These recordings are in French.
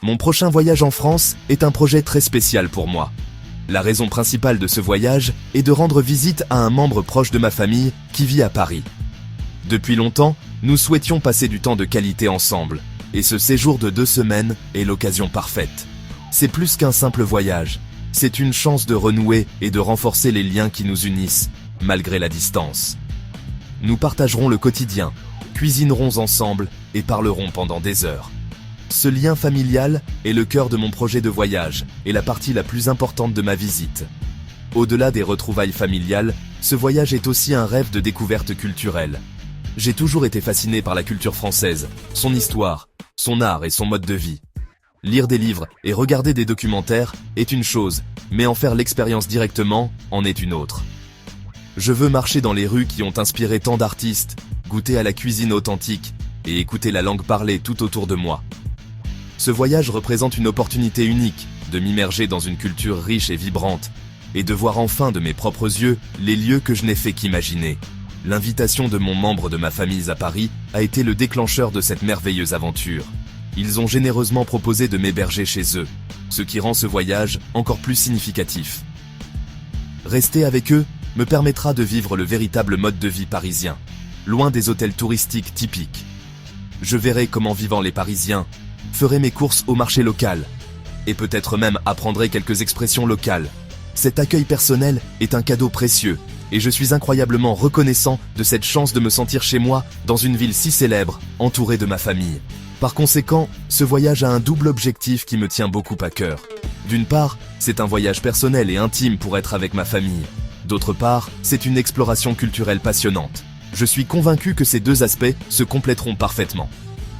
Mon prochain voyage en France est un projet très spécial pour moi. La raison principale de ce voyage est de rendre visite à un membre proche de ma famille qui vit à Paris. Depuis longtemps, nous souhaitions passer du temps de qualité ensemble, et ce séjour de 2 semaines est l'occasion parfaite. C'est plus qu'un simple voyage, c'est une chance de renouer et de renforcer les liens qui nous unissent, malgré la distance. Nous partagerons le quotidien, cuisinerons ensemble et parlerons pendant des heures. Ce lien familial est le cœur de mon projet de voyage et la partie la plus importante de ma visite. Au-delà des retrouvailles familiales, ce voyage est aussi un rêve de découverte culturelle. J'ai toujours été fasciné par la culture française, son histoire, son art et son mode de vie. Lire des livres et regarder des documentaires est une chose, mais en faire l'expérience directement en est une autre. Je veux marcher dans les rues qui ont inspiré tant d'artistes, goûter à la cuisine authentique et écouter la langue parlée tout autour de moi. Ce voyage représente une opportunité unique de m'immerger dans une culture riche et vibrante et de voir enfin de mes propres yeux les lieux que je n'ai fait qu'imaginer. L'invitation de mon membre de ma famille à Paris a été le déclencheur de cette merveilleuse aventure. Ils ont généreusement proposé de m'héberger chez eux, ce qui rend ce voyage encore plus significatif. Rester avec eux me permettra de vivre le véritable mode de vie parisien, loin des hôtels touristiques typiques. Je verrai comment vivant les Parisiens, ferai mes courses au marché local, et peut-être même apprendrai quelques expressions locales. Cet accueil personnel est un cadeau précieux, et je suis incroyablement reconnaissant de cette chance de me sentir chez moi dans une ville si célèbre, entourée de ma famille. Par conséquent, ce voyage a un double objectif qui me tient beaucoup à cœur. D'une part, c'est un voyage personnel et intime pour être avec ma famille. D'autre part, c'est une exploration culturelle passionnante. Je suis convaincu que ces deux aspects se compléteront parfaitement.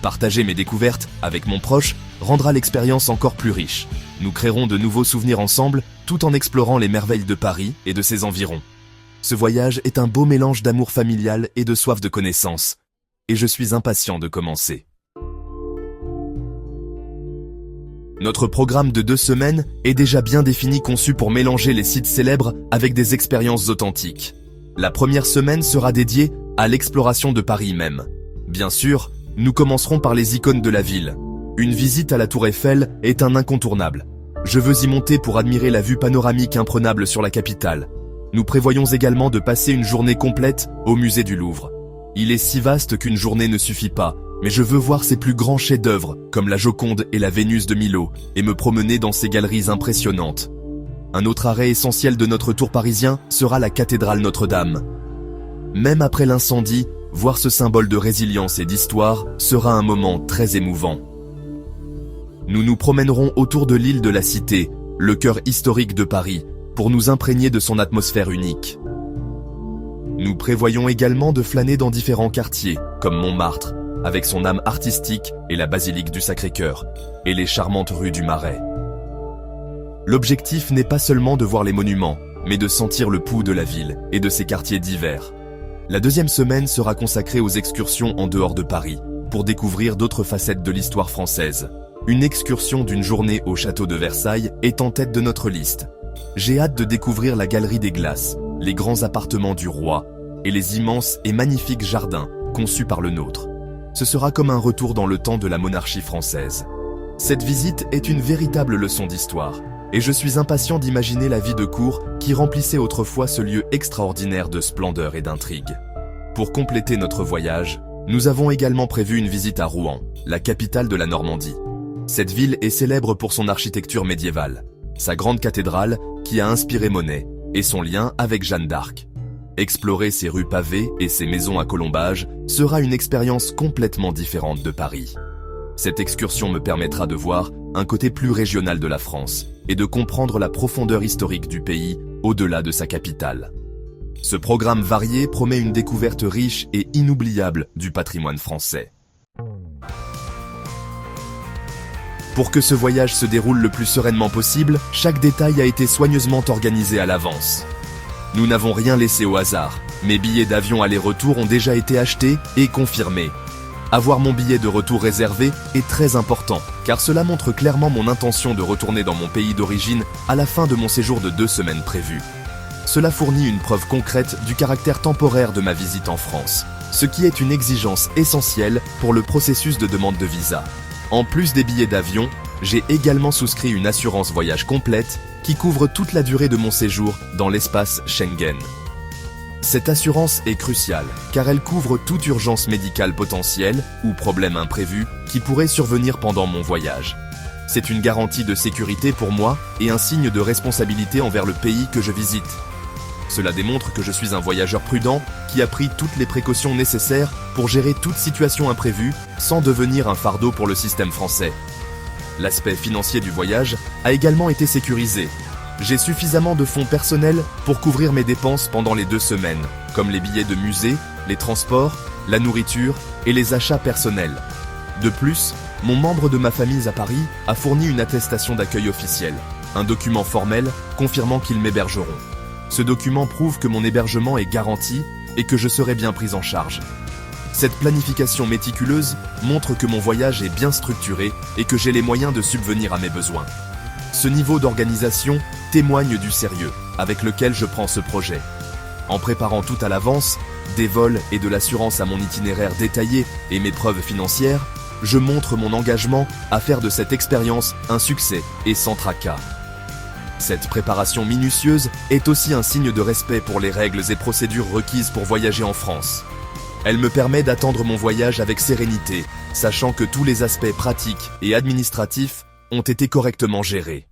Partager mes découvertes avec mon proche rendra l'expérience encore plus riche. Nous créerons de nouveaux souvenirs ensemble tout en explorant les merveilles de Paris et de ses environs. Ce voyage est un beau mélange d'amour familial et de soif de connaissance. Et je suis impatient de commencer. Notre programme de 2 semaines est déjà bien défini, conçu pour mélanger les sites célèbres avec des expériences authentiques. La première semaine sera dédiée à l'exploration de Paris même. Bien sûr, nous commencerons par les icônes de la ville. Une visite à la Tour Eiffel est un incontournable. Je veux y monter pour admirer la vue panoramique imprenable sur la capitale. Nous prévoyons également de passer une journée complète au musée du Louvre. Il est si vaste qu'une journée ne suffit pas, mais je veux voir ses plus grands chefs-d'œuvre, comme la Joconde et la Vénus de Milo, et me promener dans ces galeries impressionnantes. Un autre arrêt essentiel de notre tour parisien sera la cathédrale Notre-Dame. Même après l'incendie, voir ce symbole de résilience et d'histoire sera un moment très émouvant. Nous nous promènerons autour de l'île de la Cité, le cœur historique de Paris, pour nous imprégner de son atmosphère unique. Nous prévoyons également de flâner dans différents quartiers, comme Montmartre, avec son âme artistique et la basilique du Sacré-Cœur, et les charmantes rues du Marais. L'objectif n'est pas seulement de voir les monuments, mais de sentir le pouls de la ville et de ses quartiers divers. La deuxième semaine sera consacrée aux excursions en dehors de Paris, pour découvrir d'autres facettes de l'histoire française. Une excursion d'une journée au château de Versailles est en tête de notre liste. J'ai hâte de découvrir la galerie des glaces, les grands appartements du roi et les immenses et magnifiques jardins conçus par le nôtre. Ce sera comme un retour dans le temps de la monarchie française. Cette visite est une véritable leçon d'histoire, et je suis impatient d'imaginer la vie de cour qui remplissait autrefois ce lieu extraordinaire de splendeur et d'intrigue. Pour compléter notre voyage, nous avons également prévu une visite à Rouen, la capitale de la Normandie. Cette ville est célèbre pour son architecture médiévale, sa grande cathédrale qui a inspiré Monet et son lien avec Jeanne d'Arc. Explorer ses rues pavées et ses maisons à colombages sera une expérience complètement différente de Paris. Cette excursion me permettra de voir un côté plus régional de la France et de comprendre la profondeur historique du pays au-delà de sa capitale. Ce programme varié promet une découverte riche et inoubliable du patrimoine français. Pour que ce voyage se déroule le plus sereinement possible, chaque détail a été soigneusement organisé à l'avance. Nous n'avons rien laissé au hasard. Mes billets d'avion aller-retour ont déjà été achetés et confirmés. Avoir mon billet de retour réservé est très important, car cela montre clairement mon intention de retourner dans mon pays d'origine à la fin de mon séjour de 2 semaines prévu. Cela fournit une preuve concrète du caractère temporaire de ma visite en France, ce qui est une exigence essentielle pour le processus de demande de visa. En plus des billets d'avion, j'ai également souscrit une assurance voyage complète qui couvre toute la durée de mon séjour dans l'espace Schengen. Cette assurance est cruciale car elle couvre toute urgence médicale potentielle ou problème imprévu qui pourrait survenir pendant mon voyage. C'est une garantie de sécurité pour moi et un signe de responsabilité envers le pays que je visite. Cela démontre que je suis un voyageur prudent qui a pris toutes les précautions nécessaires pour gérer toute situation imprévue sans devenir un fardeau pour le système français. L'aspect financier du voyage a également été sécurisé. J'ai suffisamment de fonds personnels pour couvrir mes dépenses pendant les 2 semaines, comme les billets de musée, les transports, la nourriture et les achats personnels. De plus, mon membre de ma famille à Paris a fourni une attestation d'accueil officielle, un document formel confirmant qu'ils m'hébergeront. Ce document prouve que mon hébergement est garanti et que je serai bien pris en charge. Cette planification méticuleuse montre que mon voyage est bien structuré et que j'ai les moyens de subvenir à mes besoins. Ce niveau d'organisation témoigne du sérieux avec lequel je prends ce projet. En préparant tout à l'avance, des vols et de l'assurance à mon itinéraire détaillé et mes preuves financières, je montre mon engagement à faire de cette expérience un succès et sans tracas. Cette préparation minutieuse est aussi un signe de respect pour les règles et procédures requises pour voyager en France. Elle me permet d'attendre mon voyage avec sérénité, sachant que tous les aspects pratiques et administratifs ont été correctement gérés.